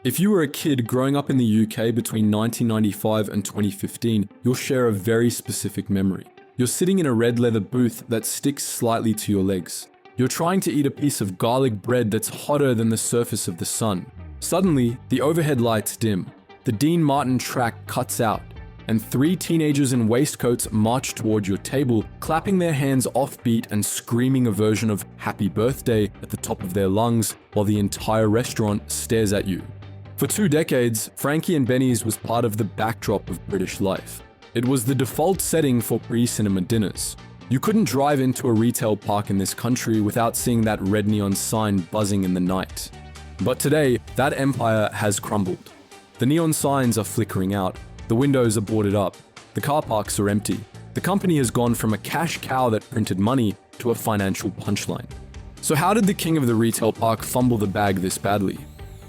If you were a kid growing up in the UK between 1995 and 2015, you'll share a very specific memory. You're sitting in a red leather booth that sticks slightly to your legs. You're trying to eat a piece of garlic bread that's hotter than the surface of the sun. Suddenly, the overhead lights dim. The Dean Martin track cuts out, and 3 teenagers in waistcoats march toward your table, clapping their hands offbeat and screaming a version of Happy Birthday at the top of their lungs while the entire restaurant stares at you. For 2 decades, Frankie and Benny's was part of the backdrop of British life. It was the default setting for pre-cinema dinners. You couldn't drive into a retail park in this country without seeing that red neon sign buzzing in the night. But today, that empire has crumbled. The neon signs are flickering out, the windows are boarded up, the car parks are empty. The company has gone from a cash cow that printed money to a financial punchline. So how did the king of the retail park fumble the bag this badly?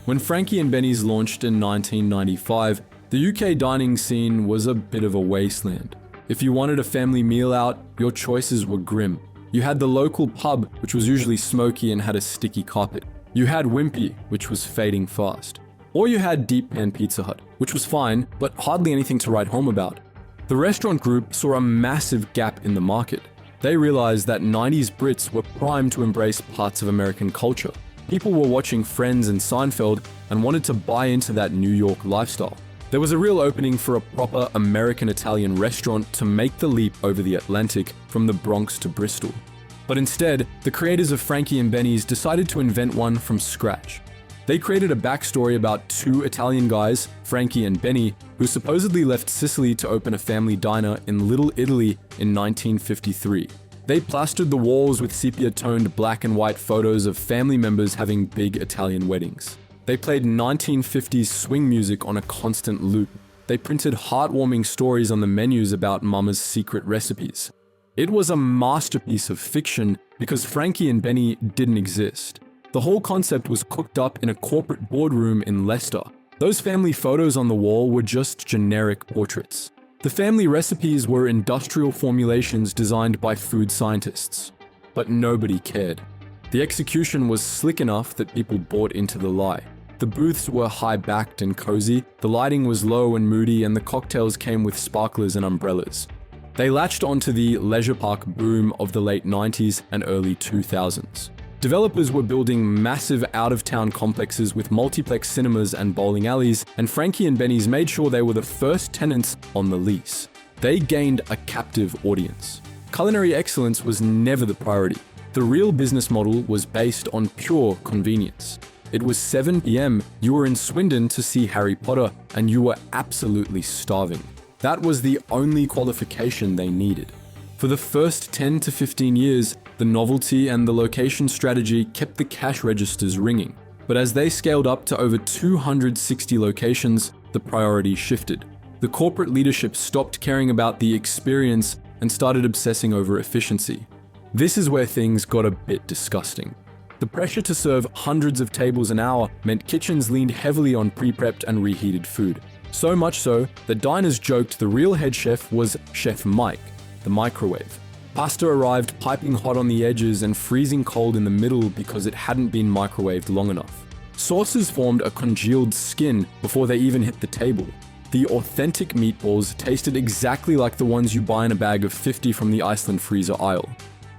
When Frankie and Benny's launched in 1995, the UK dining scene was a bit of a wasteland. If you wanted a family meal out, your choices were grim. You had the local pub, which was usually smoky and had a sticky carpet. You had Wimpy, which was fading fast. Or you had Deep Pan Pizza Hut, which was fine, but hardly anything to write home about. The restaurant group saw a massive gap in the market. They realized that 90s Brits were primed to embrace parts of American culture. People were watching Friends and Seinfeld and wanted to buy into that New York lifestyle. There was a real opening for a proper American-Italian restaurant to make the leap over the Atlantic from the Bronx to Bristol. But instead, the creators of Frankie and Benny's decided to invent one from scratch. They created a backstory about 2 Italian guys, Frankie and Benny, who supposedly left Sicily to open a family diner in Little Italy in 1953. They plastered the walls with sepia-toned black and white photos of family members having big Italian weddings. They played 1950s swing music on a constant loop. They printed heartwarming stories on the menus about Mama's secret recipes. It was a masterpiece of fiction because Frankie and Benny didn't exist. The whole concept was cooked up in a corporate boardroom in Leicester. Those family photos on the wall were just generic portraits. The family recipes were industrial formulations designed by food scientists. But nobody cared. The execution was slick enough that people bought into the lie. The booths were high-backed and cozy, the lighting was low and moody, and the cocktails came with sparklers and umbrellas. They latched onto the leisure park boom of the late 90s and early 2000s. Developers were building massive out-of-town complexes with multiplex cinemas and bowling alleys, and Frankie and Benny's made sure they were the first tenants on the lease. They gained a captive audience. Culinary excellence was never the priority. The real business model was based on pure convenience. It was 7 p.m, you were in Swindon to see Harry Potter, and you were absolutely starving. That was the only qualification they needed. For the first 10 to 15 years, the novelty and the location strategy kept the cash registers ringing. But as they scaled up to over 260 locations, the priority shifted. The corporate leadership stopped caring about the experience and started obsessing over efficiency. This is where things got a bit disgusting. The pressure to serve hundreds of tables an hour meant kitchens leaned heavily on pre-prepped and reheated food. So much so that diners joked the real head chef was Chef Mike, the microwave. Pasta arrived piping hot on the edges and freezing cold in the middle because it hadn't been microwaved long enough. Sauces formed a congealed skin before they even hit the table. The authentic meatballs tasted exactly like the ones you buy in a bag of 50 from the Iceland freezer aisle.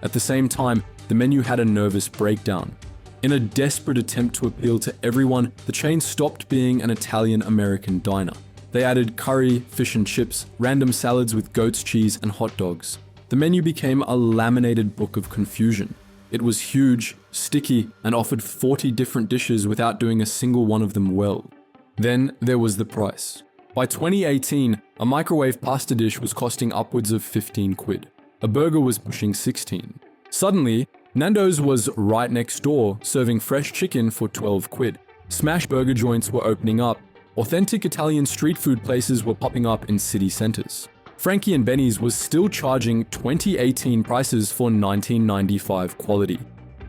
At the same time, the menu had a nervous breakdown. In a desperate attempt to appeal to everyone, the chain stopped being an Italian-American diner. They added curry, fish and chips, random salads with goat's cheese, and hot dogs. The menu became a laminated book of confusion. It was huge, sticky, and offered 40 different dishes without doing a single one of them well. Then there was the price. By 2018, a microwave pasta dish was costing upwards of 15 quid. A burger was pushing 16. Suddenly, Nando's was right next door, serving fresh chicken for 12 quid. Smash burger joints were opening up. Authentic Italian street food places were popping up in city centers. Frankie and Benny's was still charging 2018 prices for 1995 quality.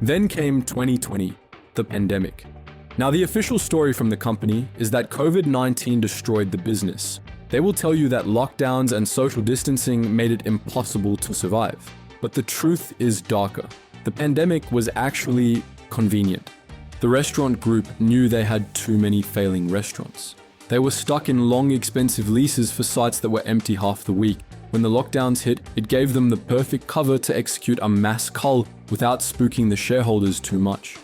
Then came 2020, the pandemic. Now, the official story from the company is that COVID-19 destroyed the business. They will tell you that lockdowns and social distancing made it impossible to survive. But the truth is darker. The pandemic was actually convenient. The restaurant group knew they had too many failing restaurants. They were stuck in long, expensive leases for sites that were empty half the week. When the lockdowns hit, it gave them the perfect cover to execute a mass cull without spooking the shareholders too much.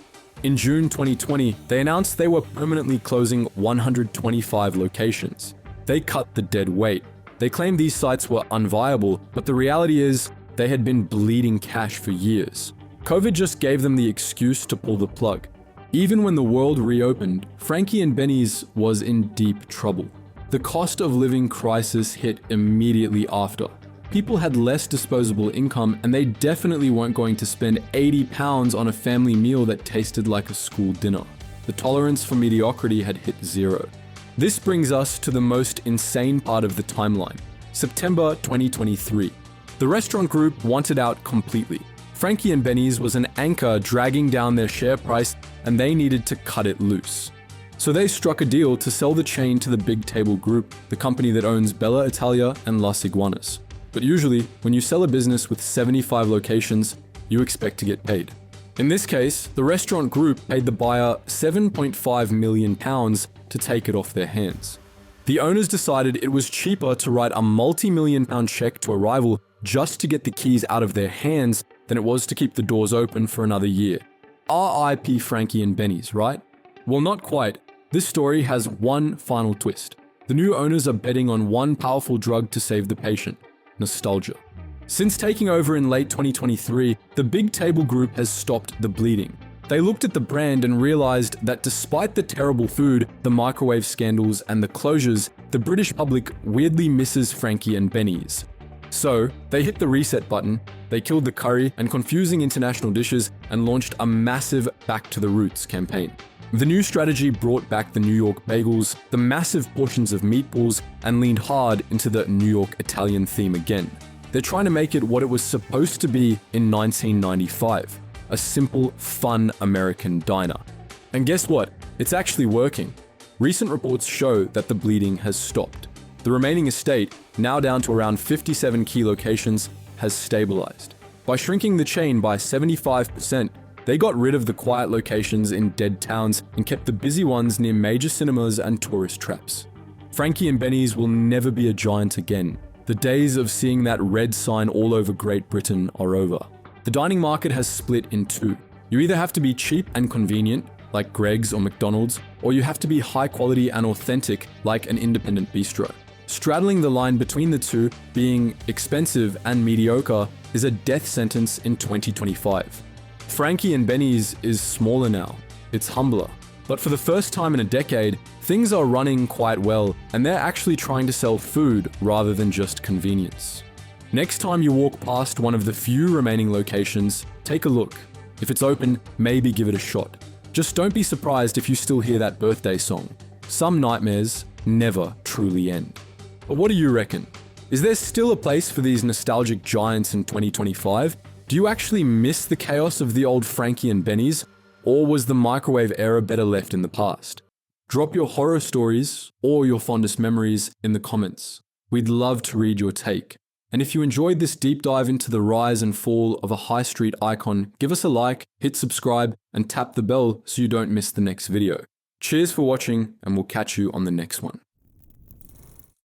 In June 2020, they announced they were permanently closing 125 locations. They cut the dead weight. They claimed these sites were unviable, but the reality is they had been bleeding cash for years. COVID just gave them the excuse to pull the plug. Even when the world reopened, Frankie and Benny's was in deep trouble. The cost of living crisis hit immediately after. People had less disposable income and they definitely weren't going to spend £80 on a family meal that tasted like a school dinner. The tolerance for mediocrity had hit zero. This brings us to the most insane part of the timeline, September 2023. The restaurant group wanted out completely. Frankie and Benny's was an anchor dragging down their share price and they needed to cut it loose. So they struck a deal to sell the chain to the Big Table Group, the company that owns Bella Italia and Las Iguanas. But usually, when you sell a business with 75 locations, you expect to get paid. In this case, the restaurant group paid the buyer £7.5 million to take it off their hands. The owners decided it was cheaper to write a multi-million-pound check to a rival just to get the keys out of their hands than it was to keep the doors open for another year. R.I.P. Frankie and Benny's, right? Well, not quite. This story has one final twist. The new owners are betting on one powerful drug to save the patient: nostalgia. Since taking over in late 2023, the Big Table Group has stopped the bleeding. They looked at the brand and realized that despite the terrible food, the microwave scandals, and the closures, the British public weirdly misses Frankie and Benny's. So, they hit the reset button, they killed the curry and confusing international dishes, and launched a massive Back to the Roots campaign. The new strategy brought back the New York bagels, the massive portions of meatballs, and leaned hard into the New York Italian theme again. They're trying to make it what it was supposed to be in 1995, a simple, fun American diner. And guess what? It's actually working. Recent reports show that the bleeding has stopped. The remaining estate, now down to around 57 key locations, has stabilized. By shrinking the chain by 75%, they got rid of the quiet locations in dead towns and kept the busy ones near major cinemas and tourist traps. Frankie and Benny's will never be a giant again. The days of seeing that red sign all over Great Britain are over. The dining market has split in two. You either have to be cheap and convenient, like Greg's or McDonald's, or you have to be high quality and authentic, like an independent bistro. Straddling the line between the two, being expensive and mediocre, is a death sentence in 2025. Frankie and Benny's is smaller now. It's humbler. But for the first time in a decade, things are running quite well, and they're actually trying to sell food rather than just convenience. Next time you walk past one of the few remaining locations, take a look. If it's open, maybe give it a shot. Just don't be surprised if you still hear that birthday song. Some nightmares never truly end. But what do you reckon? Is there still a place for these nostalgic giants in 2025? Do you actually miss the chaos of the old Frankie and Benny's? Or was the microwave era better left in the past? Drop your horror stories or your fondest memories in the comments. We'd love to read your take. And if you enjoyed this deep dive into the rise and fall of a high street icon, give us a like, hit subscribe, and tap the bell so you don't miss the next video. Cheers for watching, and we'll catch you on the next one.